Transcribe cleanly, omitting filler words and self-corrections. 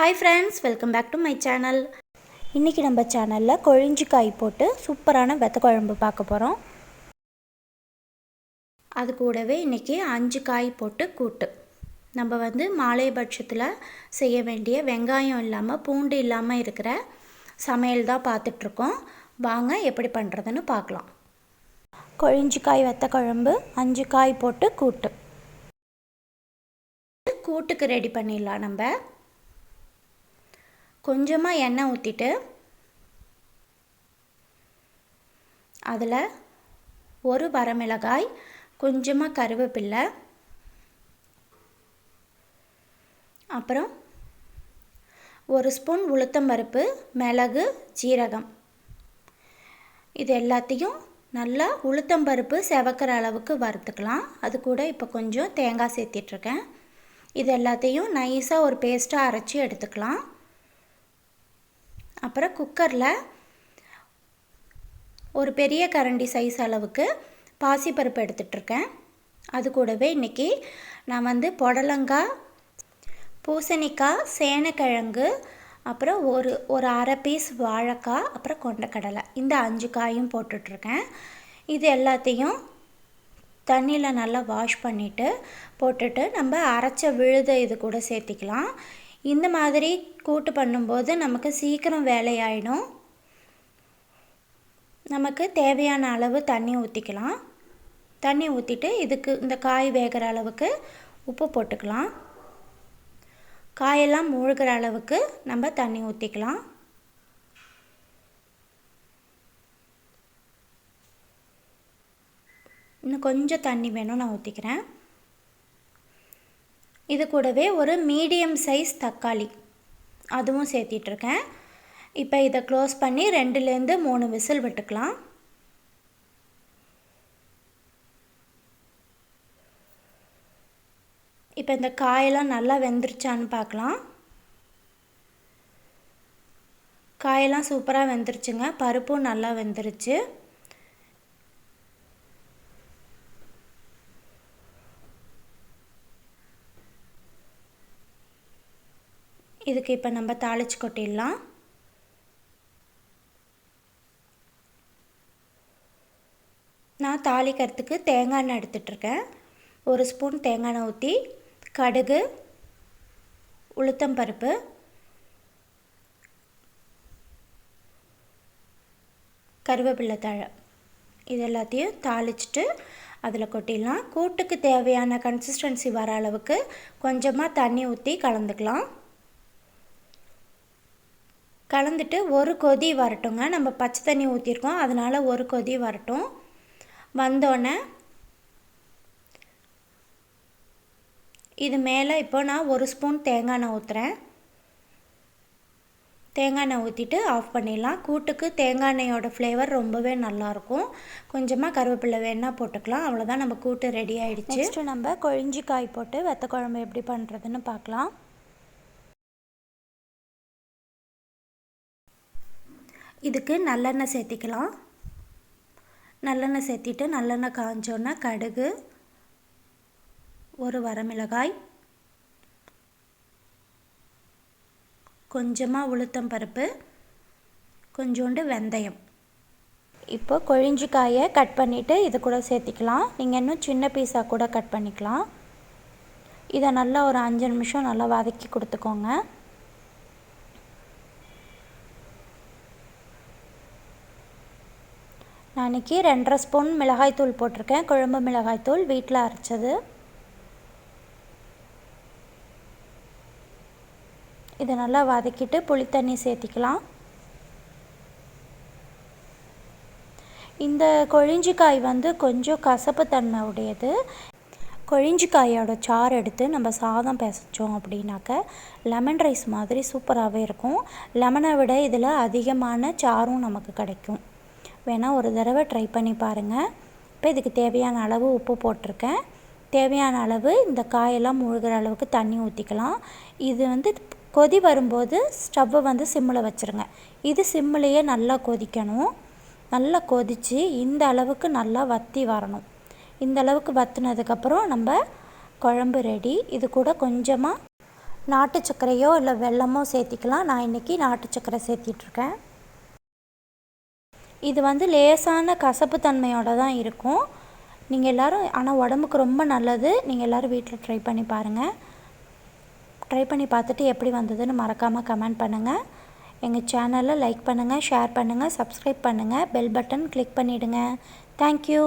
Hi friends, welcome back to my channel. இன்றைக்கி நம்ம சேனலில் கொழிஞ்சி காய் போட்டு சூப்பரான வெத்த குழம்பு பார்க்க போகிறோம். அது கூடவே இன்றைக்கி 5 காய் போட்டு கூட்டு. நம்ம மாலை பட்சத்தில் செய்ய வேண்டிய வெங்காயம் இல்லாமல் பூண்டு இல்லாமல் இருக்கிற சமையல் தான் பார்த்துட்ருக்கோம். வாங்க எப்படி பண்ணுறதுன்னு பார்க்கலாம். கொழிஞ்சி காய் வெத்த குழம்பு 5 காய் போட்டு கூட்டு. கூட்டுக்கு ரெடி பண்ணிடலாம். நம்ம கொஞ்சமாக எண்ணெய் ஊற்றிட்டு அதில் ஒரு வரமிளகாய், கொஞ்சமாக கருவேப்பிலை, அப்புறம் ஒரு ஸ்பூன் உளுத்தம்பருப்பு, மிளகு, ஜீரகம், இது எல்லாத்தையும் நல்லா உளுத்தம்பருப்பு செவக்கிற அளவுக்கு வறுத்துக்கலாம். அது கூட இப்போ கொஞ்சம் தேங்காய் சேர்த்திட்ருக்கேன். இது எல்லாத்தையும் நைஸாக ஒரு பேஸ்ட்டாக அரைச்சி எடுத்துக்கலாம். அப்புறம் குக்கரில் ஒரு பெரிய கரண்டி சைஸ் அளவுக்கு பாசிப்பருப்பு எடுத்துகிட்ருக்கேன். அது கூடவே இன்றைக்கி நான் புடலங்காய், பூசணிக்காய், சேனைக்கிழங்கு, அப்புறம் ஒரு அரை பீஸ் வாழைக்காய், அப்புறம் கொண்டக்கடலை, இந்த 5 காயும் போட்டுட்ருக்கேன். இது எல்லாத்தையும் தண்ணியில் நல்லா வாஷ் பண்ணிவிட்டு போட்டுட்டு நம்ம அரைச்ச விழுதை இது கூட சேர்த்திக்கலாம். இந்த மாதிரி கூட்டு பண்ணும்போது நமக்கு சீக்கிரம் வேலையாயிடும். நமக்கு தேவையான அளவு தண்ணி ஊற்றிக்கலாம். தண்ணி ஊற்றிட்டு இதுக்கு இந்த காய் வேகிற அளவுக்கு உப்பு போட்டுக்கலாம். காயெல்லாம் மூழ்கிற அளவுக்கு நம்ம தண்ணி ஊற்றிக்கலாம். இன்னும் கொஞ்சம் தண்ணி வேணும், நான் ஊற்றிக்கிறேன். இது கூடவே ஒரு மீடியம் சைஸ் தக்காளி அதுவும் சேர்த்திட்ருக்கேன். இப்போ இதை க்ளோஸ் பண்ணி 2லேருந்து 3 விசில் விட்டுக்கலாம். இப்போ இந்த காயெல்லாம் நல்லா வெந்துருச்சான்னு பார்க்கலாம். காயெல்லாம் சூப்பராக வெந்துருச்சுங்க. பருப்பும் நல்லா வெந்துருச்சு. இதுக்கு இப்போ நம்ம தாளிச்சு கொட்டிடலாம். நான் தாளிக்கிறதுக்கு தேங்காய் எண்ணெய் எடுத்துகிட்ருக்கேன். 1 ஸ்பூன் தேங்காய் எண்ணெய் ஊற்றி கடுகு, உளுத்தம்பருப்பு, கருவேப்பிலை தழை, இது எல்லாத்தையும் தாளிச்சிட்டு அதில் கொட்டிடலாம். கூட்டுக்கு தேவையான கன்சிஸ்டன்சி வர அளவுக்கு கொஞ்சமாக தண்ணி ஊற்றி கலந்துக்கலாம். கலந்துட்டு ஒரு கொதி வரட்டுங்க. நம்ம பச்சை தண்ணி ஊற்றிருக்கோம், அதனால் ஒரு கொதி வரட்டும். வந்தோடனே இது மேலே இப்போ நான் 1 ஸ்பூன் தேங்காய் எண்ணெய் ஊற்றுறேன். தேங்காய் எண்ணெய் ஊற்றிட்டு ஆஃப் பண்ணிடலாம். கூட்டுக்கு தேங்காய் எண்ணெயோட ஃப்ளேவர் ரொம்பவே நல்லாயிருக்கும். கொஞ்சமாக கருவேப்பிலை வேணால் போட்டுக்கலாம். அவ்வளோதான், நம்ம கூட்டு ரெடி ஆகிடுச்சு. நெக்ஸ்ட்டு நம்ம கொழிஞ்சி காய் போட்டு வெத்த குழம்பு எப்படி பண்ணுறதுன்னு பார்க்கலாம். இதுக்கு நல்லெண்ணெய் சேர்த்திக்கலாம். நல்லெண்ணெய் சேர்த்திட்டு நல்லெண்ணெய் காஞ்சோன்னா கடுகு, ஒரு வரமிளகாய், கொஞ்சமாக உளுத்தம்பருப்பு, கொஞ்சோண்டு வெந்தயம். இப்போ கொழிஞ்சி காயை கட் பண்ணிவிட்டு இது கூட சேர்த்திக்கலாம். நீங்கள் இன்னும் சின்ன பீஸாக கூட கட் பண்ணிக்கலாம். இதை நல்லா ஒரு 5 நிமிஷம் நல்லா வதக்கி கொடுத்துக்கோங்க. நான் இன்றைக்கி 2.5 ஸ்பூன் மிளகாய்த்தூள் போட்டிருக்கேன். குழம்பு மிளகாய்த்தூள் வீட்டில் அரைச்சது. இதை நல்லா வதக்கிட்டு புளித்தண்ணி சேர்த்திக்கலாம். இந்த கொழிஞ்சிக்காய் கொஞ்சம் கசப்பு தன்மை உடையது. கொழிஞ்சிக்காயோட சாறு எடுத்து நம்ம சாதம் பிசைச்சோம் அப்படின்னாக்க லெமன் ரைஸ் மாதிரி சூப்பராகவே இருக்கும். லெமனை விட இதில் அதிகமான சாறும் நமக்கு கிடைக்கும். வேணால் ஒரு தடவை ட்ரை பண்ணி பாருங்கள். இப்போ இதுக்கு தேவையான அளவு உப்பு போட்டிருக்கேன். தேவையான அளவு இந்த காயெல்லாம் மூழ்கிற அளவுக்கு தண்ணி ஊற்றிக்கலாம். இது கொதி வரும்போது ஸ்டவ்வை சிம்மில் வச்சுருங்க. இது சிம்மிலேயே நல்லா கொதிக்கணும். நல்லா கொதித்து இந்த அளவுக்கு நல்லா வற்றி வரணும். இந்த அளவுக்கு வற்றினதுக்கப்புறம் நம்ம குழம்பு ரெடி. இது கூட கொஞ்சமாக நாட்டு சர்க்கரையோ இல்லை வெல்லமோ சேர்த்திக்கலாம். நான் இன்றைக்கி நாட்டு சர்க்கரை சேர்த்திட்ருக்கேன். இது வந்து லேசான கசப்பு தன்மையோடு தான் இருக்கும். நீங்கள் எல்லோரும் ஆனால் உடம்புக்கு ரொம்ப நல்லது. நீங்கள் எல்லோரும் வீட்டில் ட்ரை பண்ணி பாருங்கள். ட்ரை பண்ணி பார்த்துட்டு எப்படி வந்ததுன்னு மறக்காமல் கமெண்ட் பண்ணுங்கள். எங்கள் சேனலை லைக் பண்ணுங்கள், ஷேர் பண்ணுங்கள், சப்ஸ்கிரைப் பண்ணுங்கள், பெல் பட்டன் கிளிக் பண்ணிவிடுங்க. தேங்க்யூ.